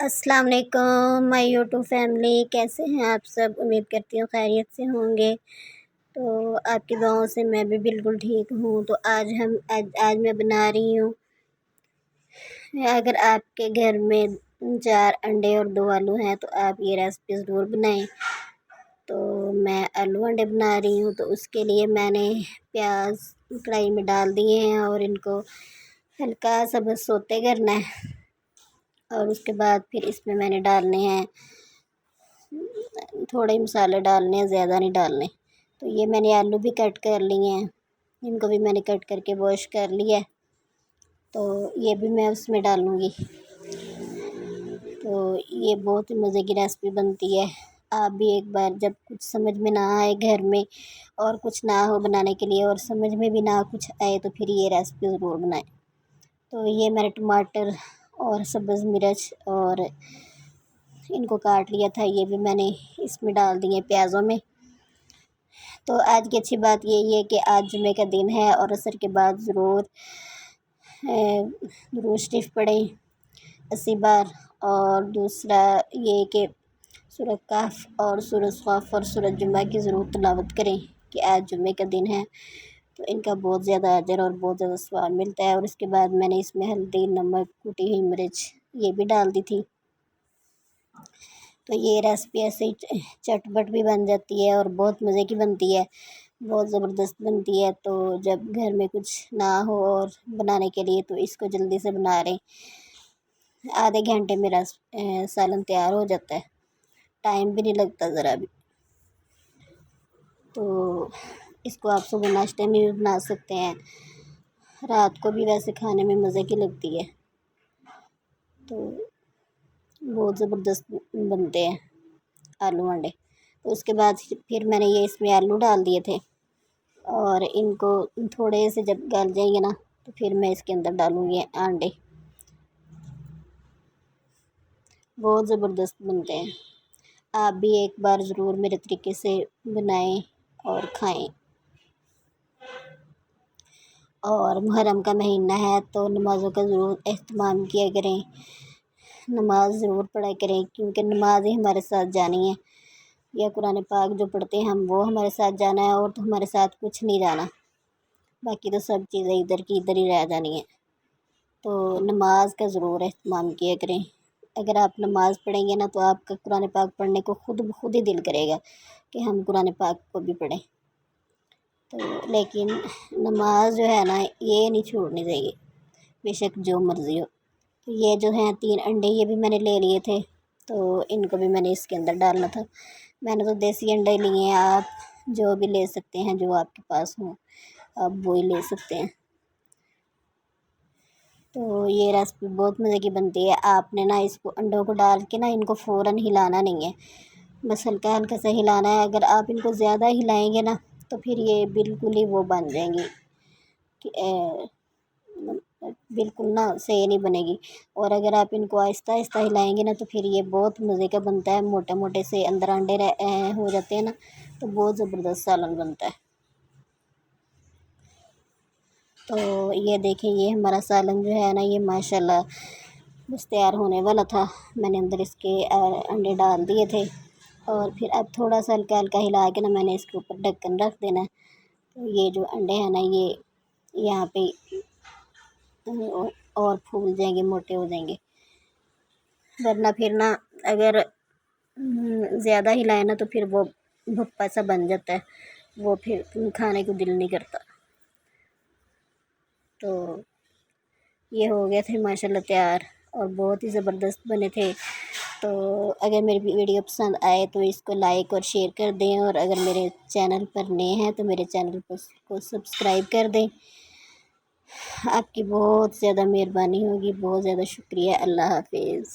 السلام علیکم مائی YouTube family, کیسے ہیں آپ سب؟ امید کرتی ہوں خیریت سے ہوں گے۔ تو آپ کی دعاؤں سے میں بھی بالکل ٹھیک ہوں۔ تو آج میں بنا رہی ہوں، اگر آپ کے گھر میں 4 انڈے اور 2 آلو ہیں تو آپ یہ ریسپی ضرور بنائیں۔ تو میں آلو انڈے بنا رہی ہوں، تو اس کے لیے میں نے پیاز کڑھائی میں ڈال دیے ہیں اور ان کو ہلکا سا بس سوتے کرنا ہے۔ اور اس کے بعد پھر اس میں نے ڈالنے ہیں تھوڑے مسالے، ڈالنے ہیں، زیادہ نہیں ڈالنے۔ تو یہ میں نے آلو بھی کٹ کر لیے ہیں، ان کو بھی میں نے کٹ کر کے واش کر لیا ہے۔ تو یہ بھی میں اس میں ڈالوں گی۔ تو یہ بہت ہی مزے کی ریسپی بنتی ہے۔ آپ بھی ایک بار جب کچھ سمجھ میں نہ آئے گھر میں اور کچھ نہ ہو بنانے کے لیے اور سمجھ میں بھی نہ کچھ آئے تو پھر یہ ریسپی ضرور بنائیں۔ تو یہ میں نے ٹماٹر اور سبز مرچ اور ان کو کاٹ لیا تھا، یہ بھی میں نے اس میں ڈال دیے پیازوں میں۔ تو آج کی اچھی بات یہی ہے کہ آج جمعے کا دن ہے اور عصر کے بعد ضرور شریف پڑھیں 80 بار، اور دوسرا یہ کہ سورۃ کہف اور سورۃ صف اور سورۃ جمعہ کی ضرور تلاوت کریں کہ آج جمعے کا دن ہے۔ تو ان کا بہت زیادہ اجر اور بہت زیادہ ثواب ملتا ہے۔ اور اس کے بعد میں نے اس میں ہلدی، نمک، کوٹی ہوئی مرچ یہ بھی ڈال دی تھی۔ تو یہ ریسپی ایسے ہی چٹپٹ بھی بن جاتی ہے اور بہت مزے کی بنتی ہے، بہت زبردست بنتی ہے۔ تو جب گھر میں کچھ نہ ہو اور بنانے کے لیے تو اس کو جلدی سے بنا رہے، آدھے گھنٹے میں سالن تیار ہو جاتا ہے، ٹائم بھی نہیں لگتا ذرا بھی۔ تو اس کو آپ صبح ناشتے میں بھی بنا سکتے ہیں، رات کو بھی ویسے کھانے میں مزے کی لگتی ہے۔ تو بہت زبردست بنتے ہیں آلو انڈے۔ تو اس کے بعد پھر میں نے یہ اس میں آلو ڈال دیے تھے اور ان کو تھوڑے سے جب گل جائیں گے نا تو پھر میں اس کے اندر ڈالوں گی انڈے۔ بہت زبردست بنتے ہیں، آپ بھی ایک بار ضرور میرے طریقے سے بنائیں اور کھائیں۔ اور محرم کا مہینہ ہے تو نمازوں کا ضرور اہتمام کیا کریں، نماز ضرور پڑھا کریں، کیونکہ نماز ہی ہمارے ساتھ جانی ہے، یا قرآن پاک جو پڑھتے ہیں ہم وہ ہمارے ساتھ جانا ہے، اور تو ہمارے ساتھ کچھ نہیں جانا، باقی تو سب چیزیں ادھر کی ادھر ہی رہ جانی ہیں۔ تو نماز کا ضرور اہتمام کیا کریں۔ اگر آپ نماز پڑھیں گے نا تو آپ کا قرآن پاک پڑھنے کو خود ہی دل کرے گا کہ ہم قرآن پاک کو بھی پڑھیں۔ تو لیکن نماز جو ہے نا یہ نہیں چھوڑنی چاہیے، بے شک جو مرضی ہو۔ تو یہ جو ہیں 3 انڈے یہ بھی میں نے لے لیے تھے، تو ان کو بھی میں نے اس کے اندر ڈالنا تھا۔ میں نے تو دیسی انڈے لیے ہیں، آپ جو بھی لے سکتے ہیں، جو آپ کے پاس ہوں آپ وہی لے سکتے ہیں۔ تو یہ ریسپی بہت مزے کی بنتی ہے۔ آپ نے نا اس کو انڈوں کو ڈال کے نا ان کو فوراً ہلانا نہیں ہے، بس ہلکا ہلکا سے ہلانا ہے۔ اگر آپ ان کو زیادہ ہلائیں گے نا تو پھر یہ بالکل ہی وہ بن جائیں گی کہ بالکل نا صحیح نہیں بنے گی۔ اور اگر آپ ان کو آہستہ آہستہ ہلائیں گے نا تو پھر یہ بہت مزے کا بنتا ہے، موٹے موٹے سے اندر انڈے ہو جاتے ہیں نا، تو بہت زبردست سالن بنتا ہے۔ تو یہ دیکھیں، یہ ہمارا سالن جو ہے نا یہ ماشاءاللہ بس تیار ہونے والا تھا۔ میں نے اندر اس کے انڈے ڈال دیے تھے اور پھر اب تھوڑا سا ہلکا ہلکا ہلا کے نا میں نے اس کے اوپر ڈھکن رکھ دینا ہے۔ تو یہ جو انڈے ہیں نا یہ یہاں پہ اور پھول جائیں گے، موٹے ہو جائیں گے، ورنہ پھر نا اگر زیادہ ہلائے نا تو پھر وہ بھپا سا بن جاتا ہے، وہ پھر کھانے کو دل نہیں کرتا۔ تو یہ ہو گئے تھے ماشاءاللہ تیار اور بہت ہی زبردست بنے تھے۔ تو اگر میری ویڈیو پسند آئے تو اس کو لائک اور شیئر کر دیں، اور اگر میرے چینل پر نئے ہیں تو میرے چینل کو سبسکرائب کر دیں۔ آپ کی بہت زیادہ مہربانی ہوگی، بہت زیادہ شکریہ۔ اللہ حافظ۔